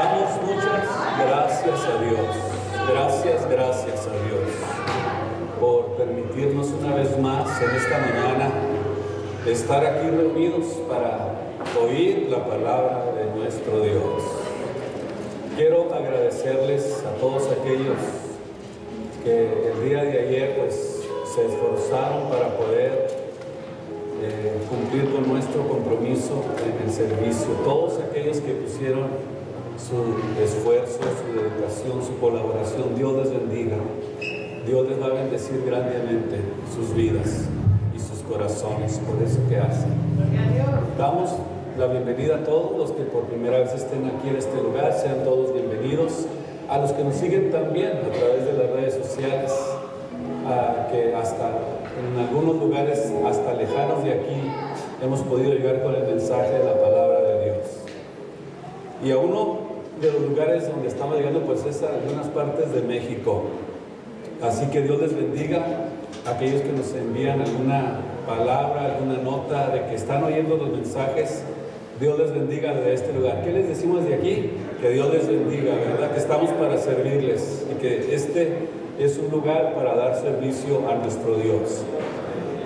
Damos muchas gracias a Dios. Gracias a Dios por permitirnos una vez más en esta mañana estar aquí reunidos para oír la palabra de nuestro Dios. Quiero agradecerles a todos aquellos que el día de ayer pues se esforzaron para poder cumplir con nuestro compromiso en el servicio. Todos aquellos que pusieron su esfuerzo, su dedicación, su colaboración, Dios les bendiga. Dios les va a bendecir grandemente sus vidas y sus corazones por eso que hacen. Damos la bienvenida a todos los que por primera vez estén aquí en este lugar, sean todos bienvenidos. A los que nos siguen también a través de las redes sociales, que hasta en algunos lugares hasta lejanos de aquí hemos podido llegar con el mensaje de la palabra de Dios. Y a uno de los lugares donde estamos llegando pues es a algunas partes de México. Así que Dios les bendiga a aquellos que nos envían alguna palabra, alguna nota de que están oyendo los mensajes. Dios les bendiga desde este lugar. ¿Qué les decimos de aquí? Que Dios les bendiga, ¿verdad? Que estamos para servirles y que este es un lugar para dar servicio a nuestro Dios.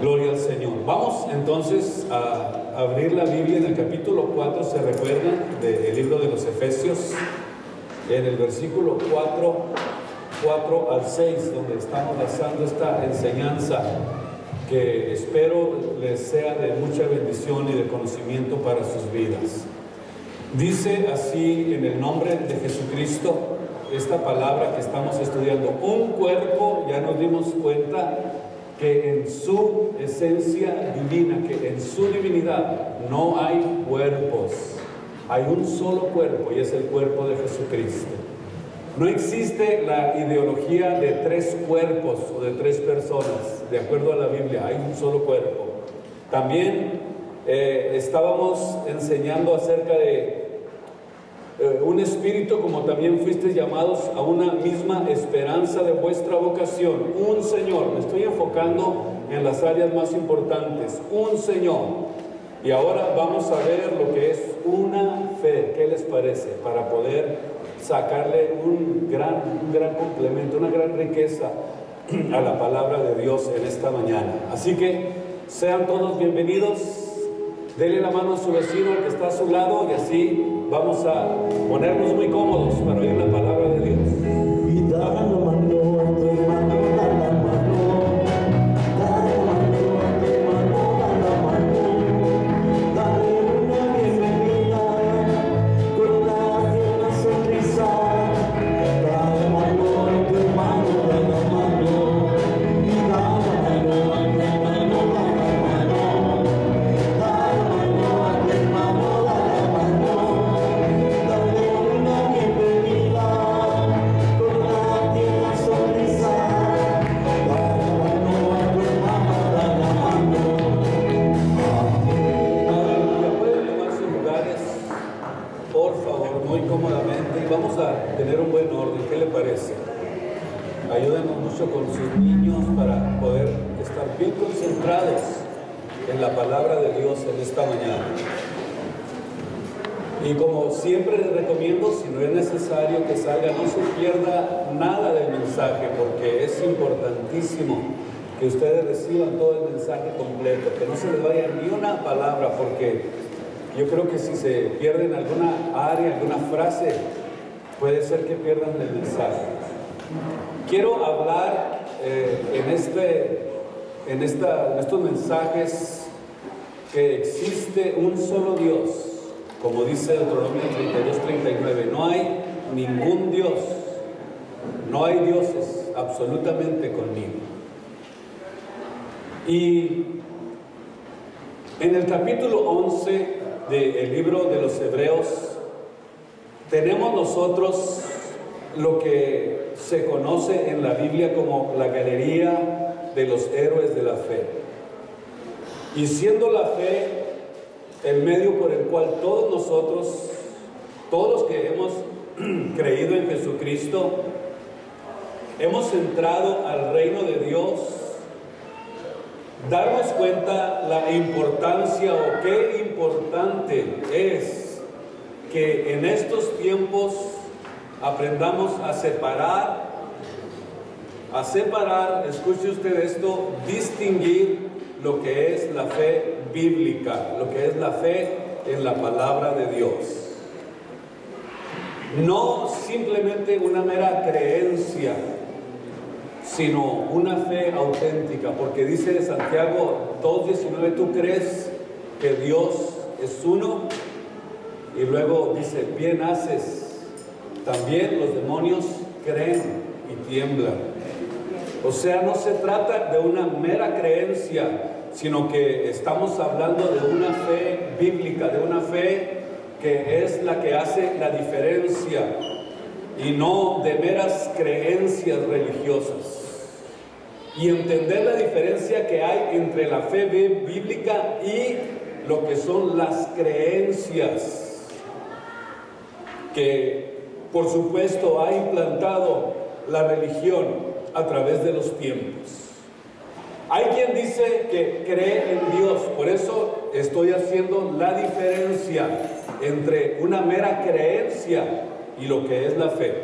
Gloria al Señor. Vamos entonces a abrir la Biblia en el capítulo 4, ¿se recuerdan? Del libro de los Efesios, en el versículo 4 al 6, donde estamos basando esta enseñanza que espero les sea de mucha bendición y de conocimiento para sus vidas. Dice así en el nombre de Jesucristo esta palabra que estamos estudiando: un cuerpo, ya nos dimos cuenta que en su esencia divina, que en su divinidad no hay cuerpos, hay un solo cuerpo y es el cuerpo de Jesucristo. No existe la ideología de tres cuerpos o de tres personas, de acuerdo a la Biblia, hay un solo cuerpo. También estábamos enseñando acerca de un espíritu, como también fuisteis llamados a una misma esperanza de vuestra vocación. Un Señor, me estoy enfocando en las áreas más importantes, un Señor. Y ahora vamos a ver lo que es una fe. ¿Qué les parece? Para poder sacarle un gran complemento, una gran riqueza a la palabra de Dios en esta mañana. Así que sean todos bienvenidos. Denle la mano a su vecino, al que está a su lado, y así vamos a ponernos muy cómodos para oír la palabra de Dios. Y da la mano a tu hermano, da la mano. Da la mano a tu hermano, da la mano. Dale una bienvenida con una sonrisa. Da la mano a tu hermano, da la mano. Y da la mano a tu hermano, da la mano. Da la mano a tu hermano, da la mano. Dale una bienvenida con una tierna sonrisa. Da la mano a tu hermano, da la mano. Ya pueden tomar sus lugares, por favor, muy cómodamente, y vamos a tener un buen orden. ¿Qué le parece? Ayúdenos mucho con sus niños para poder estar bien concentrados en la palabra de Dios en esta mañana. Y como siempre les recomiendo, si no es necesario que salga, no se pierda nada del mensaje, porque es importantísimo que ustedes reciban todo el mensaje completo, que no se les vaya ni una palabra, porque yo creo que si se pierden alguna área, alguna frase, puede ser que pierdan el mensaje. Quiero hablar en estos mensajes que existe un solo Dios, como dice Deuteronomio 32:39. No hay ningún Dios, no hay dioses absolutamente conmigo. Y en el capítulo 11 del libro de los Hebreos tenemos nosotros lo que se conoce en la Biblia como la galería de los héroes de la fe. Y siendo la fe el medio por el cual todos nosotros, todos los que hemos creído en Jesucristo, hemos entrado al reino de Dios, darnos cuenta la importancia o qué importante es que en estos tiempos aprendamos a separar, escuche usted esto, distinguir lo que es la fe bíblica, lo que es la fe en la palabra de Dios. No simplemente una mera creencia, sino una fe auténtica, porque dice Santiago 2:19, tú crees que Dios es uno, y luego dice, bien haces, también los demonios creen y tiemblan. O sea, no se trata de una mera creencia, sino que estamos hablando de una fe bíblica, de una fe que es la que hace la diferencia, y no de meras creencias religiosas. Y entender la diferencia que hay entre la fe bíblica y lo que son las creencias que, por supuesto, ha implantado la religión a través de los tiempos. Hay quien dice que cree en Dios, por eso estoy haciendo la diferencia entre una mera creencia y lo que es la fe.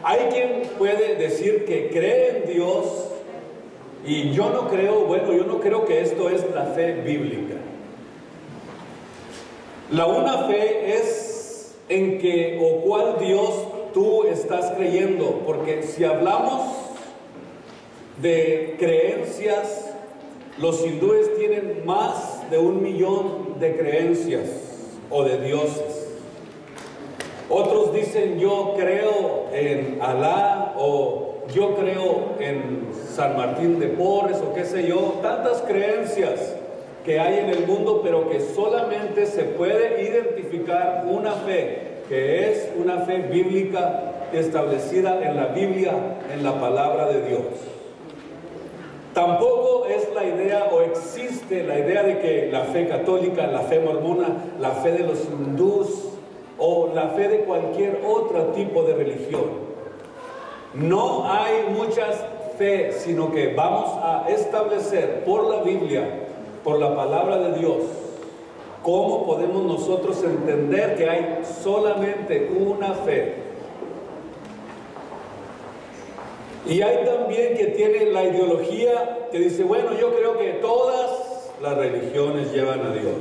Hay quien puede decir que cree en Dios, y yo no creo que esto es la fe bíblica. La una fe es en que o cuál Dios tú estás creyendo, porque si hablamos de creencias, los hindúes tienen más de 1 millón de creencias o de dioses. Otros dicen yo creo en Alá, o yo creo en San Martín de Porres, o qué sé yo, tantas creencias que hay en el mundo, pero que solamente se puede identificar una fe, que es una fe bíblica establecida en la Biblia, en la palabra de Dios. Tampoco es la idea, o existe la idea, de que la fe católica, la fe mormona, la fe de los hindús o la fe de cualquier otro tipo de religión. No hay muchas fe, sino que vamos a establecer por la Biblia, por la palabra de Dios, cómo podemos nosotros entender que hay solamente una fe. Y hay también que tiene la ideología que dice, bueno, yo creo que todas las religiones llevan a Dios.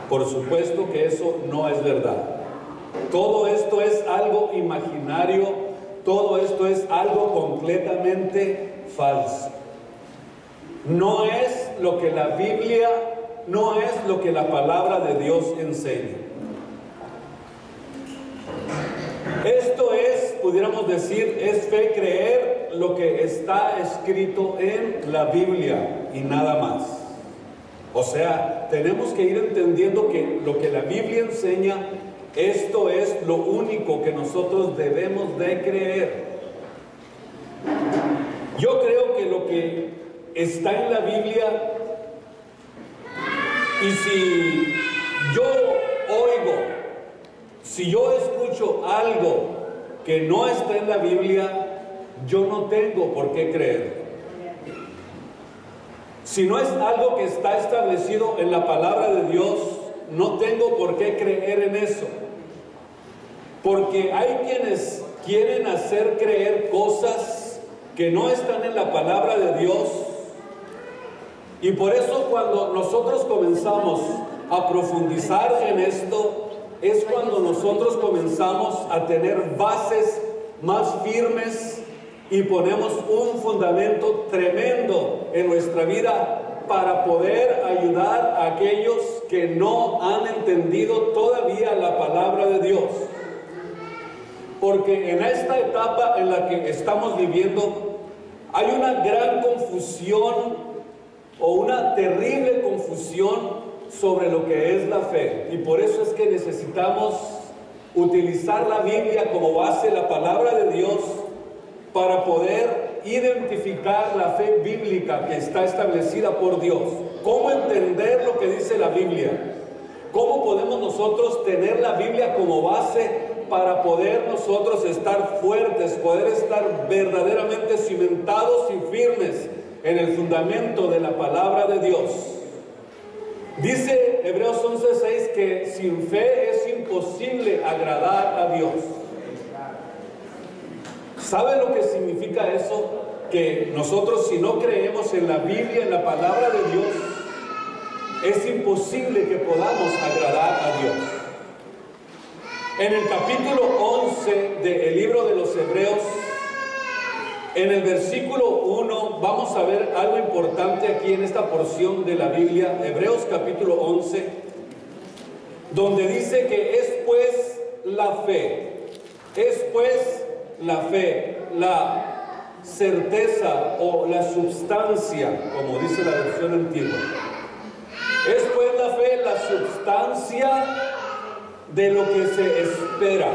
Por supuesto que eso no es verdad. Todo esto es algo imaginario, todo esto es algo completamente falso. No es lo que la Biblia, no es lo que la palabra de Dios enseña. Esto es, pudiéramos decir, es fe creer lo que está escrito en la Biblia y nada más. O sea, tenemos que ir entendiendo que lo que la Biblia enseña, esto es lo único que nosotros debemos de creer. Yo creo que lo que está en la Biblia, y si yo oigo, si yo escucho algo que no está en la Biblia, yo no tengo por qué creer. Si no es algo que está establecido en la palabra de Dios, no tengo por qué creer en eso. Porque hay quienes quieren hacer creer cosas que no están en la palabra de Dios. Y por eso cuando nosotros comenzamos a profundizar en esto, es cuando nosotros comenzamos a tener bases más firmes y ponemos un fundamento tremendo en nuestra vida para poder ayudar a aquellos que no han entendido todavía la palabra de Dios. Porque en esta etapa en la que estamos viviendo hay una gran confusión o una terrible confusión sobre lo que es la fe, y por eso es que necesitamos utilizar la Biblia como base, la palabra de Dios, para poder identificar la fe bíblica que está establecida por Dios. ¿Cómo entender lo que dice la Biblia? ¿Cómo podemos nosotros tener la Biblia como base para poder nosotros estar fuertes, poder estar verdaderamente cimentados y firmes en el fundamento de la palabra de Dios? Dice Hebreos 11:6 que sin fe es imposible agradar a Dios. ¿Sabe lo que significa eso? Que nosotros, si no creemos en la Biblia, en la palabra de Dios, es imposible que podamos agradar a Dios. En el capítulo 11 del libro de los Hebreos, en el versículo 1, vamos a ver algo importante aquí en esta porción de la Biblia, Hebreos capítulo 11, donde dice que es pues la certeza o la substancia, como dice la versión antigua. Es pues la fe, la substancia de lo que se espera.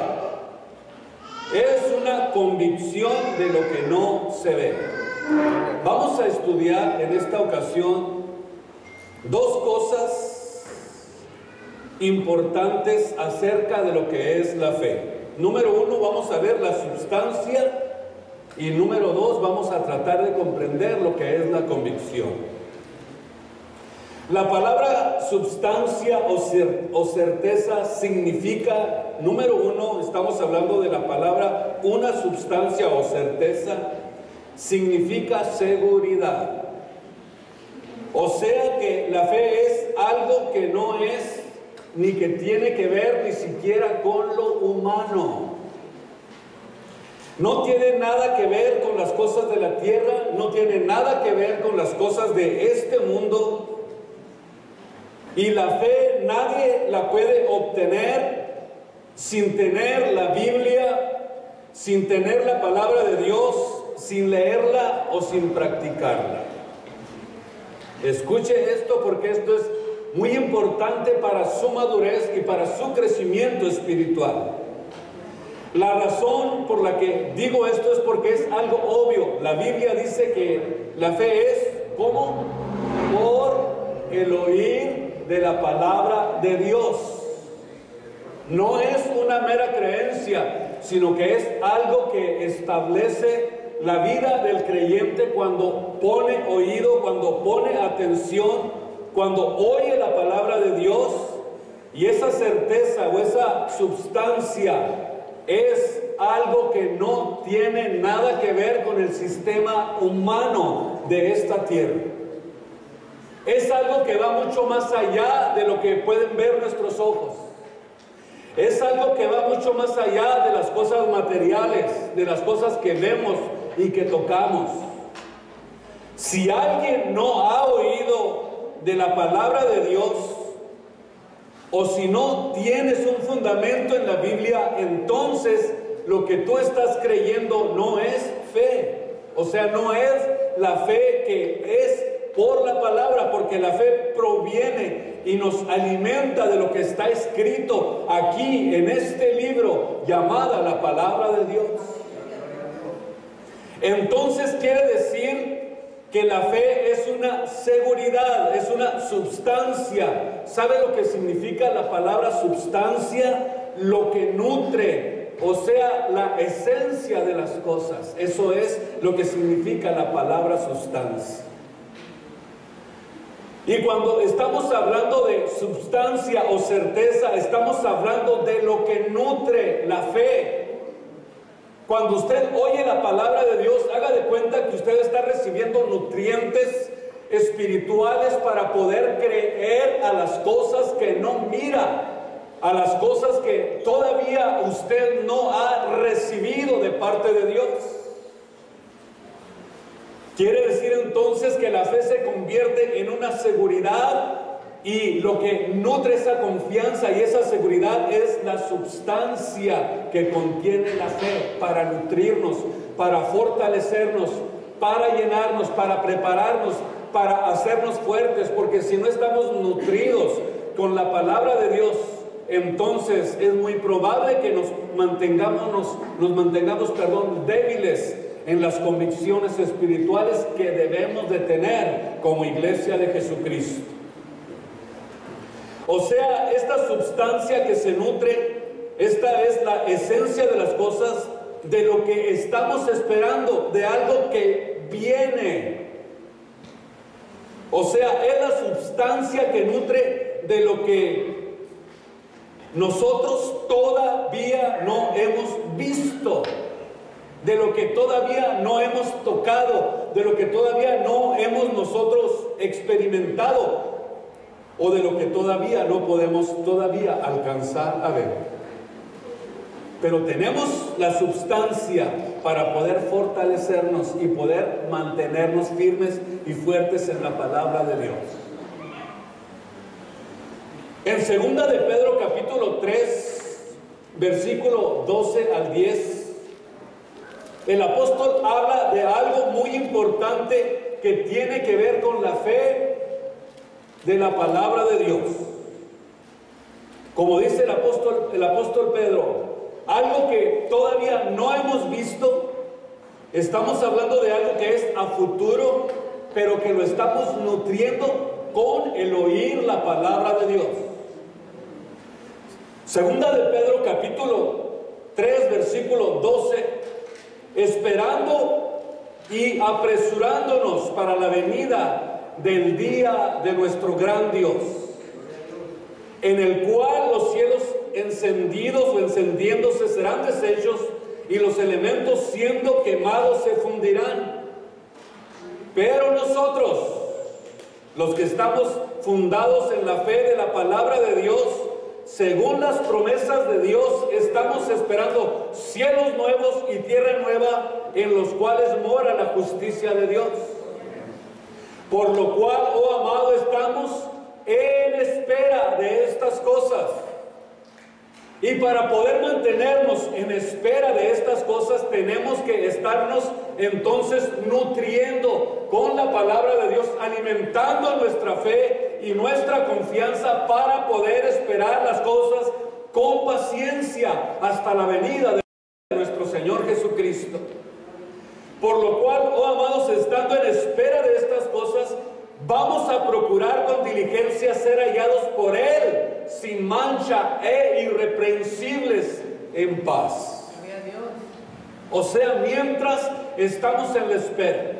Es una convicción de lo que no se ve. Vamos a estudiar en esta ocasión dos cosas importantes acerca de lo que es la fe. Número uno, vamos a ver la substancia, y número dos, vamos a tratar de comprender lo que es la convicción. La palabra substancia o certeza significa, número uno, estamos hablando de la palabra, una substancia o certeza, significa seguridad. O sea que la fe es algo que no es, ni que tiene que ver ni siquiera con lo humano. No tiene nada que ver con las cosas de la tierra, no tiene nada que ver con las cosas de este mundo. Y la fe nadie la puede obtener sin tener la Biblia, sin tener la palabra de Dios, sin leerla o sin practicarla. Escuche esto, porque esto es muy importante para su madurez y para su crecimiento espiritual. La razón por la que digo esto es porque es algo obvio. La Biblia dice que la fe es, ¿cómo? Por el oír de la palabra de Dios. No es una mera creencia, sino que es algo que establece la vida del creyente cuando pone oído, cuando pone atención, cuando oye la palabra de Dios. Y esa certeza o esa substancia es algo que no tiene nada que ver con el sistema humano de esta tierra. Es algo que va mucho más allá de lo que pueden ver nuestros ojos. Es algo que va mucho más allá de las cosas materiales, de las cosas que vemos y que tocamos. Si alguien no ha oído de la palabra de Dios, o si no tienes un fundamento en la Biblia, entonces lo que tú estás creyendo no es fe. O sea, no es la fe que es por la palabra, porque la fe proviene y nos alimenta de lo que está escrito aquí en este libro llamada la palabra de Dios. Entonces quiere decir que la fe es una seguridad, es una substancia. ¿Sabe lo que significa la palabra substancia? Lo que nutre, o sea, la esencia de las cosas. Eso es lo que significa la palabra sustancia. Y cuando estamos hablando de substancia o certeza, estamos hablando de lo que nutre la fe. Cuando usted oye la palabra de Dios, haga de cuenta que usted está recibiendo nutrientes espirituales para poder creer a las cosas que no mira, a las cosas que todavía usted no ha recibido de parte de Dios. Quiere decir entonces que la fe se convierte en una seguridad, y lo que nutre esa confianza y esa seguridad es la substancia que contiene la fe para nutrirnos, para fortalecernos, para llenarnos, para prepararnos, para hacernos fuertes, porque si no estamos nutridos con la palabra de Dios, entonces es muy probable que nos mantengamos débiles en las convicciones espirituales que debemos de tener como iglesia de Jesucristo. O sea, esta substancia que se nutre, esta es la esencia de las cosas, de lo que estamos esperando, de algo que viene. O sea, es la sustancia que nutre de lo que nosotros todavía no hemos visto, de lo que todavía no hemos tocado, de lo que todavía no hemos nosotros experimentado, o de lo que todavía no podemos todavía alcanzar a ver. Pero tenemos la sustancia para poder fortalecernos y poder mantenernos firmes y fuertes en la palabra de Dios. En 2 de Pedro capítulo 3, versículo 12 al 10, el apóstol habla de algo muy importante que tiene que ver con la fe de la palabra de Dios. Como dice el apóstol Pedro, algo que todavía no hemos visto. Estamos hablando de algo que es a futuro, pero que lo estamos nutriendo con el oír la palabra de Dios. 2 de Pedro capítulo 3 versículo 12, esperando y apresurándonos para la venida del día de nuestro gran Dios, en el cual los cielos encendidos o encendiéndose serán deshechos y los elementos siendo quemados se fundirán. Pero nosotros, los que estamos fundados en la fe de la palabra de Dios, según las promesas de Dios, estamos esperando cielos nuevos y tierra nueva en los cuales mora la justicia de Dios. Por lo cual, oh amado, estamos en espera de estas cosas. Y para poder mantenernos en espera de estas cosas, tenemos que estarnos entonces nutriendo con la palabra de Dios, alimentando nuestra fe y nuestra confianza para poder esperar las cosas con paciencia hasta la venida de nuestro Señor Jesucristo. Por lo cual, oh amados, estando en espera de estas cosas, vamos a procurar con diligencia ser hallados por Él, sin mancha e irreprensibles en paz. O sea, mientras estamos en la espera,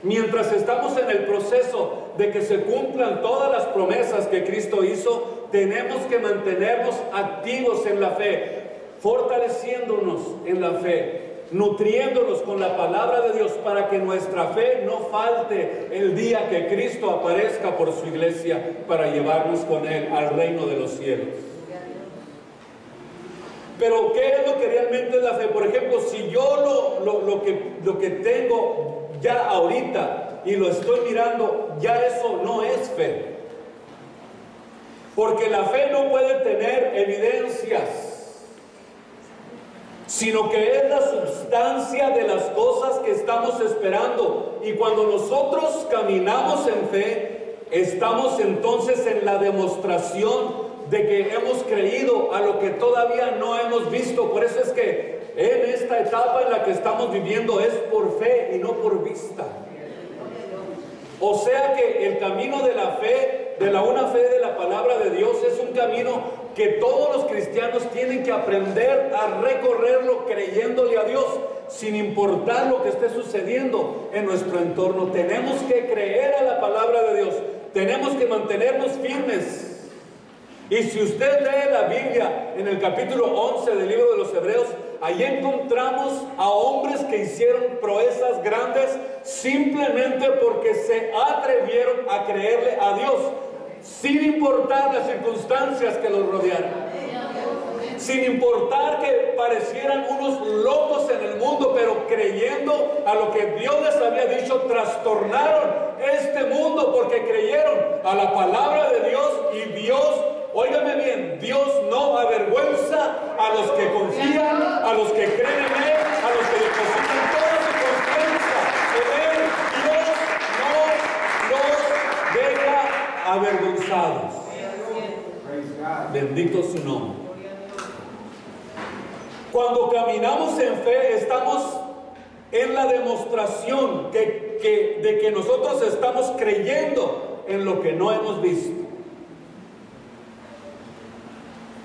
mientras estamos en el proceso de que se cumplan todas las promesas que Cristo hizo, tenemos que mantenernos activos en la fe, fortaleciéndonos en la fe, nutriéndonos con la palabra de Dios para que nuestra fe no falte el día que Cristo aparezca por su iglesia para llevarnos con Él al reino de los cielos. Pero ¿qué es lo que realmente es la fe? Por ejemplo, si yo lo que tengo ya ahorita y lo estoy mirando, ya eso no es fe. Porque la fe no puede tener evidencias, sino que es la sustancia de las cosas que estamos esperando. Y cuando nosotros caminamos en fe, estamos entonces en la demostración de que hemos creído a lo que todavía no hemos visto. Por eso es que en esta etapa en la que estamos viviendo es por fe y no por vista. O sea que el camino de la fe, de la una fe de la palabra de Dios, es un camino que todos los cristianos tienen que aprender a recorrerlo creyéndole a Dios, sin importar lo que esté sucediendo en nuestro entorno. Tenemos que creer a la palabra de Dios, tenemos que mantenernos firmes. Y si usted lee la Biblia en el capítulo 11 del libro de los Hebreos, ahí encontramos a hombres que hicieron proezas grandes simplemente porque se atrevieron a creerle a Dios, sin importar las circunstancias que los rodearan, sin importar que parecieran unos locos en el mundo, pero creyendo a lo que Dios les había dicho, trastornaron este mundo porque creyeron a la palabra de Dios. Y Dios, óigame bien, Dios no avergüenza a los que confían, a los que creen en Él, a los que depositan toda su confianza en Él. Dios no los deja avergonzados. Bendito su nombre. Cuando caminamos en fe, estamos en la demostración de que nosotros estamos creyendo en lo que no hemos visto.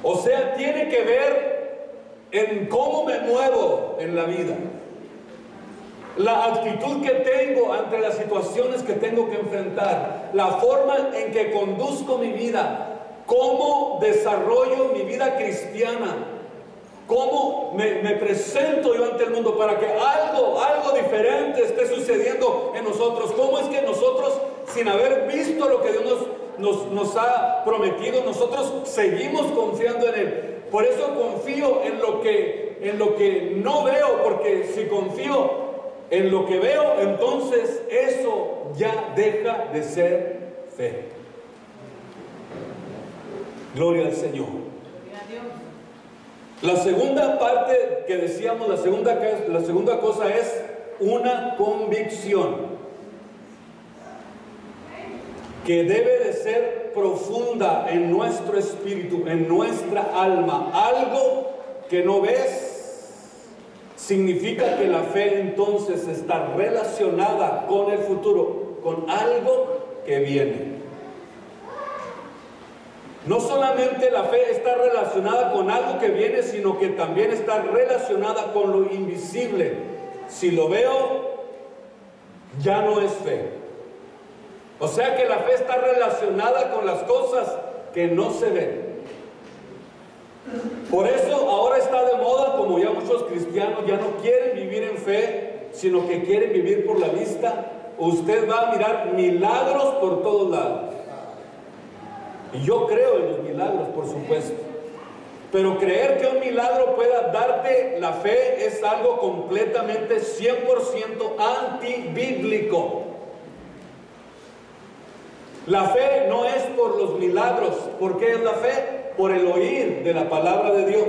O sea, tiene que ver en cómo me muevo en la vida. la actitud que tengo ante las situaciones que tengo que enfrentar, la forma en que conduzco mi vida, cómo desarrollo mi vida cristiana, cómo me presento yo ante el mundo para que algo diferente esté sucediendo en nosotros. ¿Cómo es que nosotros, sin haber visto lo que Dios nos ha prometido, nosotros seguimos confiando en Él? Por eso confío en lo que no veo, porque si confío en lo que veo, entonces eso ya deja de ser fe. Gloria al Señor. La segunda parte que decíamos, la segunda cosa es una convicción que debe de ser profunda en nuestro espíritu, en nuestra alma. Algo que no ves significa que la fe entonces está relacionada con el futuro, con algo que viene. No solamente la fe está relacionada con algo que viene, sino que también está relacionada con lo invisible. Si lo veo, ya no es fe. O sea que la fe está relacionada con las cosas que no se ven. Por eso ahora está de moda, como ya muchos cristianos ya no quieren vivir en fe, sino que quieren vivir por la vista. Usted va a mirar milagros por todos lados. Y yo creo en los milagros, por supuesto. Pero creer que un milagro pueda darte la fe es algo completamente 100% antibíblico. La fe no es por los milagros. ¿Por qué es la fe? Por el oír de la palabra de Dios.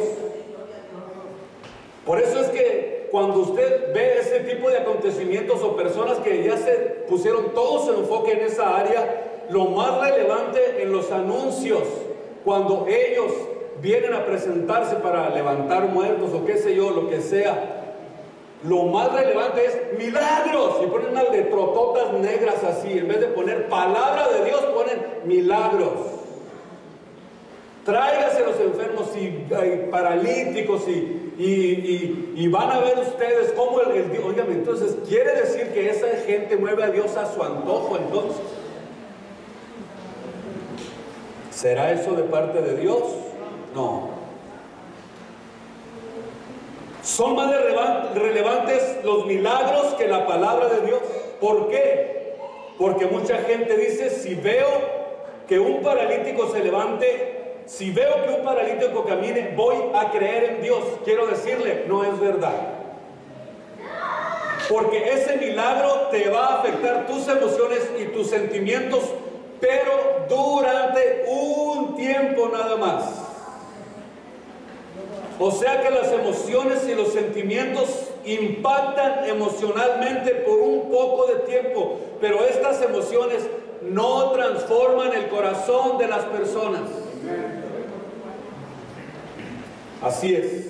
Por eso es que cuando usted ve ese tipo de acontecimientos o personas que ya se pusieron todo su enfoque en esa área, lo más relevante en los anuncios, cuando ellos vienen a presentarse para levantar muertos o qué sé yo, lo que sea, lo más relevante es milagros, y ponen unas letrototas negras así, en vez de poner palabra de Dios, ponen milagros. Tráigase los enfermos y paralíticos y van a ver ustedes cómo el Dios. Óigame, entonces quiere decir que esa gente mueve a Dios a su antojo. Entonces, ¿será eso de parte de Dios? No. Son más relevantes los milagros que la palabra de Dios. ¿Por qué? Porque mucha gente dice, si veo que un paralítico se levante, si veo que un paralítico camine, voy a creer en Dios. Quiero decirle, no es verdad. Porque ese milagro te va a afectar tus emociones y tus sentimientos, pero durante un tiempo nada más. O sea que las emociones y los sentimientos impactan emocionalmente por un poco de tiempo, pero estas emociones no transforman el corazón de las personas. Así es.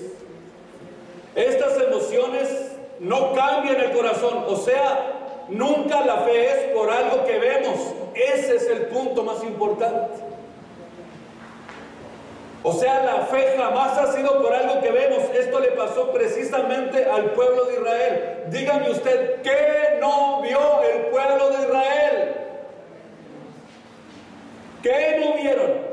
Estas emociones no cambian el corazón. O sea, nunca la fe es por algo que vemos. Ese es el punto más importante. O sea, la fe jamás ha sido por algo que vemos. Esto le pasó precisamente al pueblo de Israel. Dígame usted, ¿qué no vio el pueblo de Israel? ¿Qué no vieron?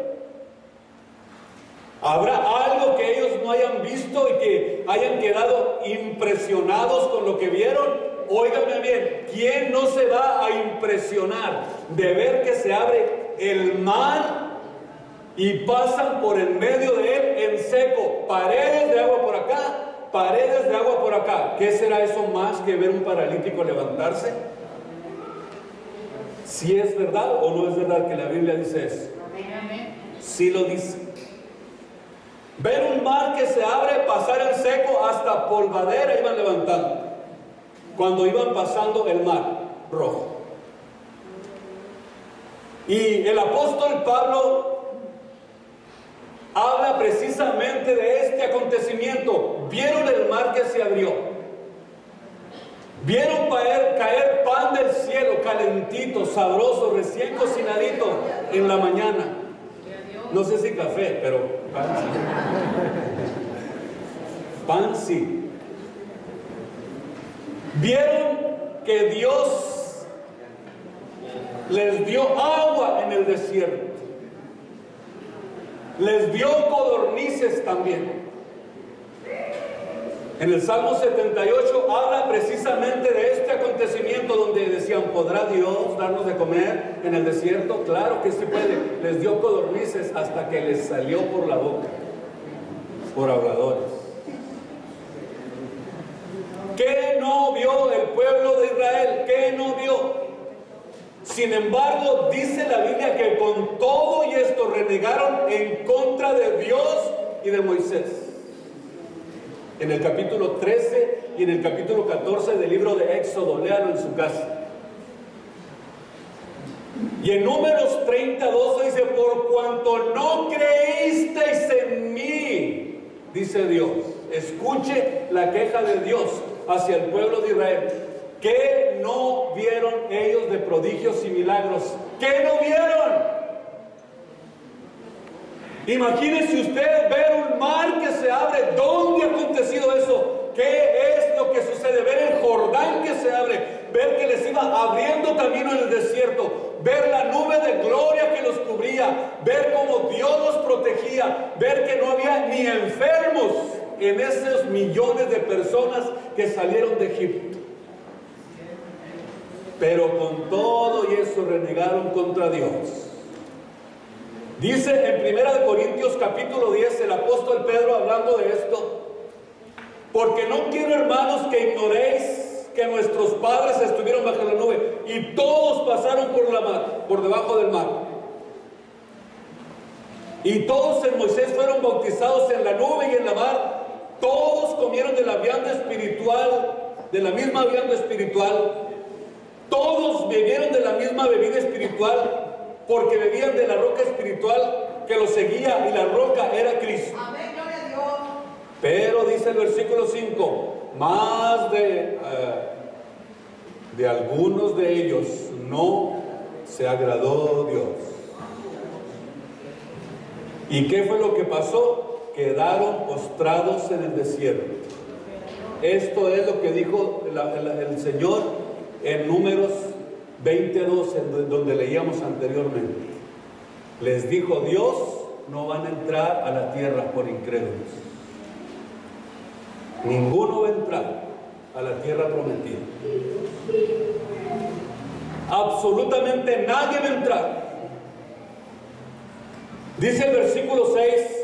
¿Habrá algo que ellos no hayan visto y que hayan quedado impresionados con lo que vieron? Óigame bien, ¿quién no se va a impresionar de ver que se abre el mar y pasan por el medio de él en seco? Paredes de agua por acá, paredes de agua por acá. ¿Qué será eso más que ver un paralítico levantarse? ¿Si es verdad o no es verdad que la Biblia dice eso? Sí lo dice. Ver un mar que se abre, pasar en seco, hasta polvadera iban levantando cuando iban pasando el mar rojo. Y el apóstol Pablo habla precisamente de este acontecimiento. Vieron el mar que se abrió, vieron caer pan del cielo, calentito, sabroso, recién cocinadito en la mañana. No sé si café, pero pan sí. Pan sí. Vieron que Dios les dio agua en el desierto. Les dio codornices también. En el Salmo 78 habla precisamente de este acontecimiento donde decían, ¿podrá Dios darnos de comer en el desierto? Claro que sí puede. Les dio codornices hasta que les salió por la boca, por habladores. ¿Qué no vio el pueblo de Israel? ¿Qué no vio? Sin embargo, dice la Biblia que con todo y esto renegaron en contra de Dios y de Moisés. En el capítulo 13 y en el capítulo 14 del libro de Éxodo, léalo en su casa. Y en Números 30:12 dice, por cuanto no creísteis en mí, dice Dios. Escuche la queja de Dios hacia el pueblo de Israel. ¿Qué no vieron ellos de prodigios y milagros? ¿Qué no vieron? Imagínese usted ver un mar que se abre. ¿Dónde ha acontecido eso? ¿Qué es lo que sucede? Ver el Jordán que se abre, ver que les iba abriendo camino en el desierto, ver la nube de gloria que los cubría, ver cómo Dios los protegía, ver que no había ni enfermos en esos millones de personas que salieron de Egipto. Pero con todo y eso renegaron contra Dios. Dice en 1 Corintios capítulo 10 el apóstol Pedro hablando de esto: porque no quiero, hermanos, que ignoréis que nuestros padres estuvieron bajo la nube y todos pasaron por debajo del mar. Y todos en Moisés fueron bautizados en la nube y en la mar. Todos comieron de la vianda espiritual, de la misma vianda espiritual. Todos bebieron de la misma bebida espiritual, porque bebían de la roca espiritual que los seguía, y la roca era Cristo. Amén, gloria a Dios. Pero dice el versículo 5, más de algunos de ellos no se agradó Dios. ¿Y qué fue lo que pasó? Quedaron postrados en el desierto. Esto es lo que dijo el Señor en Números 22, donde leíamos anteriormente. Les dijo Dios: no van a entrar a la tierra por incrédulos. Ninguno va a entrar a la tierra prometida. Absolutamente nadie va a entrar. Dice el versículo 6.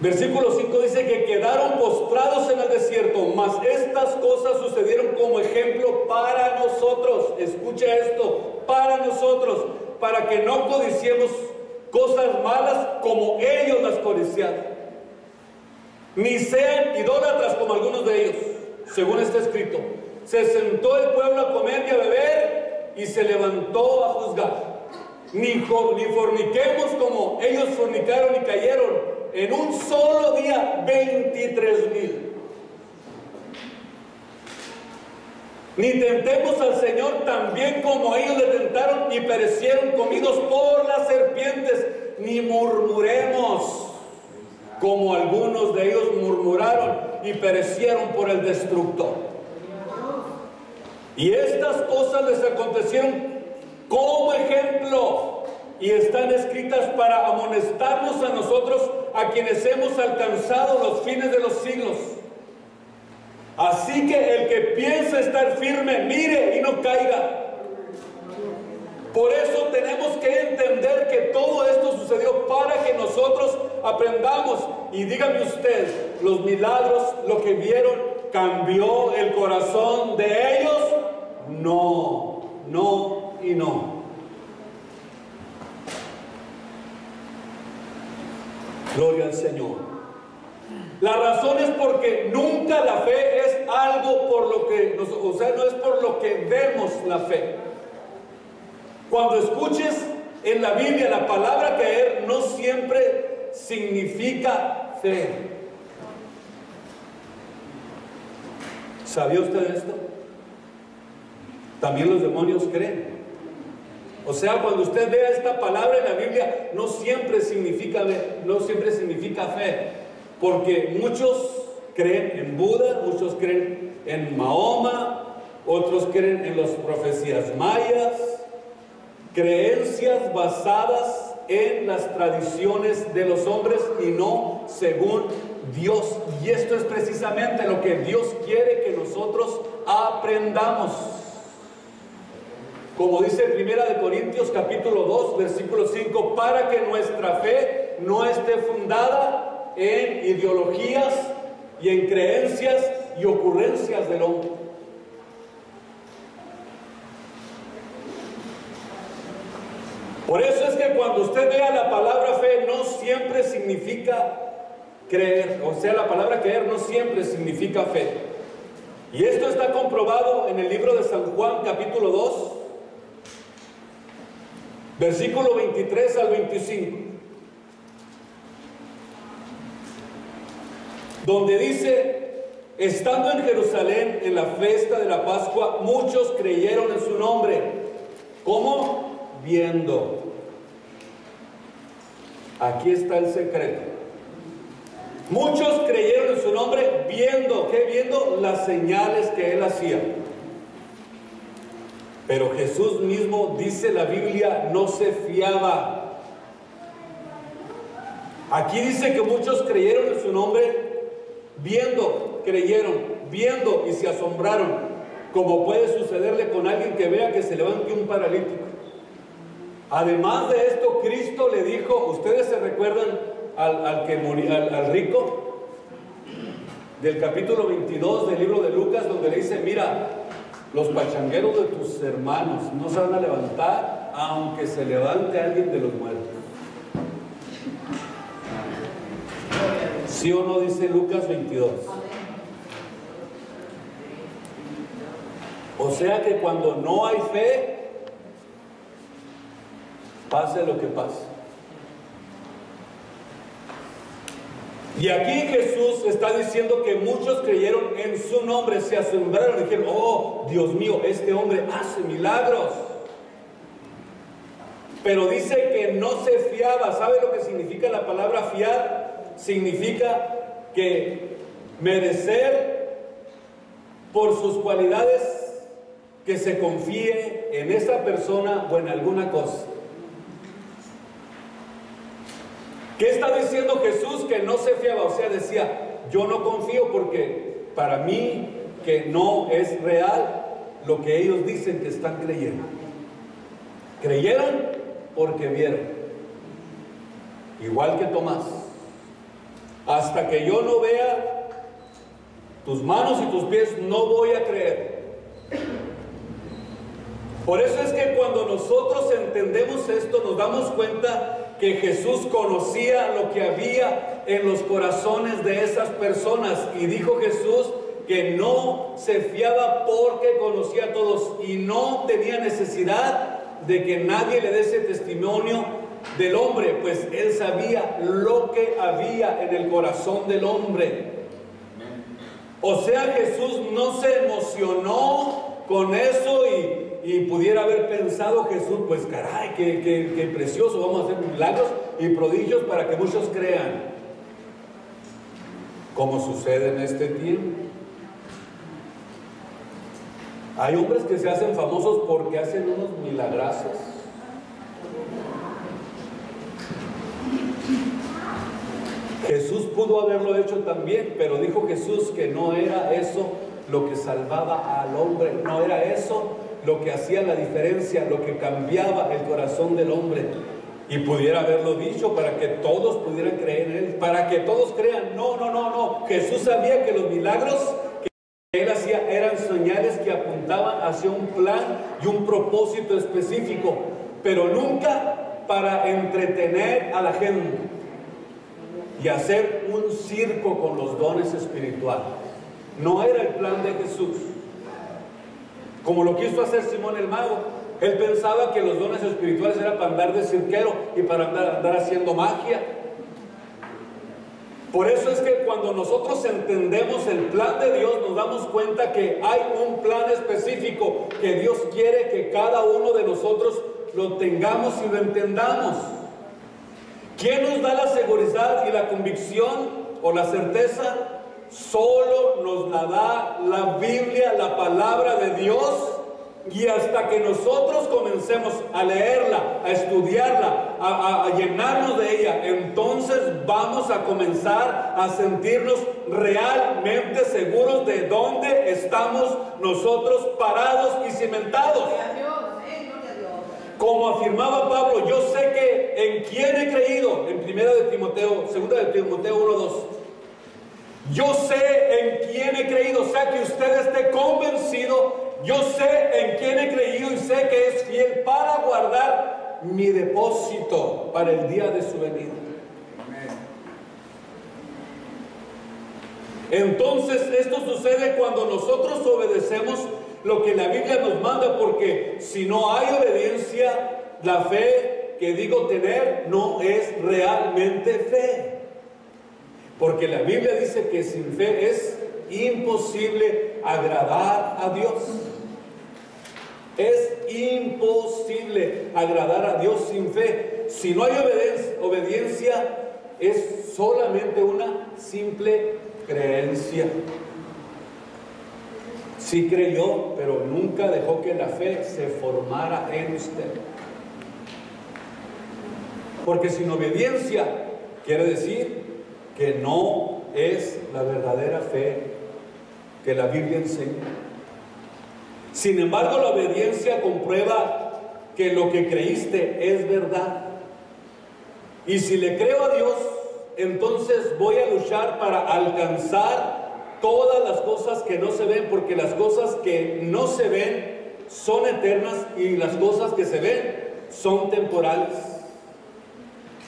Versículo 5 dice que quedaron postrados en el desierto, mas estas cosas sucedieron como ejemplo para nosotros. Escucha esto: para nosotros, para que no codiciemos cosas malas como ellos las codiciaron, ni sean idólatras como algunos de ellos. Según está escrito: se sentó el pueblo a comer y a beber, y se levantó a juzgar. Ni forniquemos como ellos fornicaron y cayeron. En un solo día 23,000. Ni tentemos al Señor también como ellos le tentaron y perecieron comidos por las serpientes. Ni murmuremos como algunos de ellos murmuraron y perecieron por el destructor. Y estas cosas les acontecieron como ejemplo, y están escritas para amonestarnos a nosotros, a quienes hemos alcanzado los fines de los siglos. Así que el que piensa estar firme, mire y no caiga. Por eso tenemos que entender que todo esto sucedió para que nosotros aprendamos. Y dígame usted, los milagros, lo que vieron, ¿cambió el corazón de ellos? No, no y no. Gloria al Señor. La razón es porque nunca la fe es algo por lo que, no es por lo que vemos la fe. Cuando escuches en la Biblia la palabra creer, no siempre significa fe. ¿Sabía usted esto? También los demonios creen. O sea, cuando usted vea esta palabra en la Biblia, no siempre significa fe, porque muchos creen en Buda, muchos creen en Mahoma, otros creen en las profecías mayas, creencias basadas en las tradiciones de los hombres y no según Dios. Y esto es precisamente lo que Dios quiere que nosotros aprendamos. Como dice 1 Corintios capítulo 2, versículo 5, para que nuestra fe no esté fundada en ideologías y en creencias y ocurrencias del hombre. Por eso es que cuando usted lea la palabra fe, no siempre significa creer. O sea, la palabra creer no siempre significa fe. Y esto está comprobado en el libro de San Juan, capítulo 2, versículo 23 al 25. Donde dice, estando en Jerusalén en la fiesta de la Pascua, muchos creyeron en su nombre. ¿Cómo? Viendo. Aquí está el secreto. Muchos creyeron en su nombre viendo. ¿Qué viendo? Las señales que él hacía. Pero Jesús mismo, dice la Biblia, no se fiaba. Aquí dice que muchos creyeron en su nombre viendo, creyeron, viendo y se asombraron, como puede sucederle con alguien que vea que se levante un paralítico. Además de esto, Cristo le dijo, ¿ustedes se recuerdan al rico del capítulo 22 del libro de Lucas, donde le dice, mira, los pachangueros de tus hermanos no se van a levantar aunque se levante alguien de los muertos? ¿Sí o no dice Lucas 22? O sea que cuando no hay fe, pase lo que pase. Y aquí Jesús está diciendo que muchos creyeron en su nombre, se asombraron y dijeron, oh, Dios mío, este hombre hace milagros. Pero dice que no se fiaba. ¿Sabe lo que significa la palabra fiar? Significa que merecer por sus cualidades, que se confíe en esa persona o en alguna cosa. ¿Qué está diciendo Jesús? Que no se fiaba. O sea, decía, yo no confío porque para mí que no es real lo que ellos dicen que están creyendo. Creyeron porque vieron. Igual que Tomás. Hasta que yo no vea tus manos y tus pies, no voy a creer. Por eso es que cuando nosotros entendemos esto, nos damos cuenta que Jesús conocía lo que había en los corazones de esas personas. Y dijo Jesús que no se fiaba porque conocía a todos y no tenía necesidad de que nadie le diese testimonio del hombre, pues él sabía lo que había en el corazón del hombre. O sea, Jesús no se emocionó con eso y pudiera haber pensado Jesús, pues caray, qué precioso, vamos a hacer milagros y prodigios para que muchos crean. Como sucede en este tiempo. Hay hombres que se hacen famosos porque hacen unos milagrazos. Jesús pudo haberlo hecho también, pero dijo Jesús que no era eso lo que salvaba al hombre, no era eso lo que hacía la diferencia, lo que cambiaba el corazón del hombre. Y pudiera haberlo dicho para que todos pudieran creer en él, para que todos crean. No. Jesús sabía que los milagros que él hacía eran señales que apuntaban hacia un plan y un propósito específico, pero nunca para entretener a la gente y hacer un circo con los dones espirituales. No era el plan de Jesús. Como lo quiso hacer Simón el Mago. Él pensaba que los dones espirituales eran para andar de cirquero y para andar haciendo magia. Por eso es que cuando nosotros entendemos el plan de Dios, nos damos cuenta que hay un plan específico que Dios quiere que cada uno de nosotros lo tengamos y lo entendamos. ¿Quién nos da la seguridad y la convicción o la certeza? solo nos la da la Biblia, la palabra de Dios. Y hasta que nosotros comencemos a leerla, a estudiarla, a llenarnos de ella, entonces vamos a comenzar a sentirnos realmente seguros de dónde estamos nosotros parados y cimentados. Como afirmaba Pablo, yo sé que en quién he creído, en 2 de Timoteo 1:2. Yo sé en quién he creído, o sea que usted esté convencido. Yo sé en quién he creído y sé que es fiel para guardar mi depósito para el día de su venida. Entonces esto sucede cuando nosotros obedecemos lo que la Biblia nos manda, porque si no hay obediencia, la fe que digo tener no es realmente fe. Porque la Biblia dice que sin fe es imposible agradar a Dios. Es imposible agradar a Dios sin fe. Si no hay obediencia, es solamente una simple creencia. Sí creyó, pero nunca dejó que la fe se formara en usted. Porque sin obediencia quiere decir que no es la verdadera fe que la Biblia enseña. Sin embargo, la obediencia comprueba que lo que creíste es verdad. Y si le creo a Dios, entonces voy a luchar para alcanzar todas las cosas que no se ven, porque las cosas que no se ven son eternas y las cosas que se ven son temporales.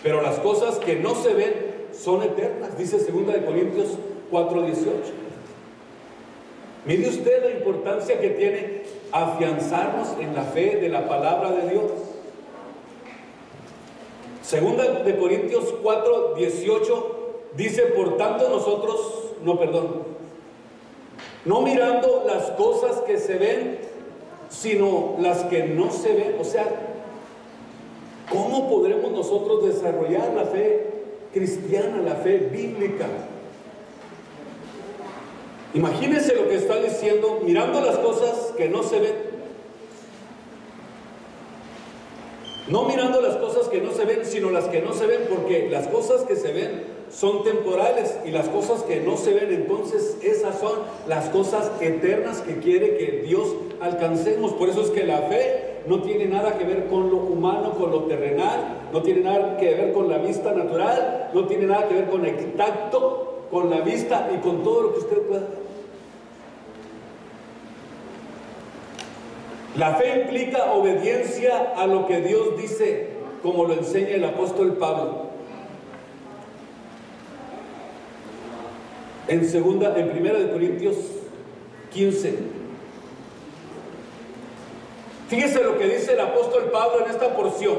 Pero las cosas que no se ven son eternas, dice 2 de Corintios 4:18. Mire usted la importancia que tiene afianzarnos en la fe de la palabra de Dios. 2 de Corintios 4:18 dice: por tanto nosotros, no mirando las cosas que se ven, sino las que no se ven. O sea, ¿cómo podremos nosotros desarrollar la fe cristiana, la fe bíblica? Imagínense lo que está diciendo: mirando las cosas que no se ven. No mirando las cosas que no se ven, sino las que no se ven, porque las cosas que se ven son temporales y las cosas que no se ven, entonces esas son las cosas eternas que quiere que Dios alcancemos. Por eso es que la fe no tiene nada que ver con lo humano, con lo terrenal, no tiene nada que ver con la vista natural, no tiene nada que ver con el tacto, con la vista y con todo lo que usted pueda ver. La fe implica obediencia a lo que Dios dice, como lo enseña el apóstol Pablo. En 1 de Corintios 15. Fíjese lo que dice el apóstol Pablo en esta porción.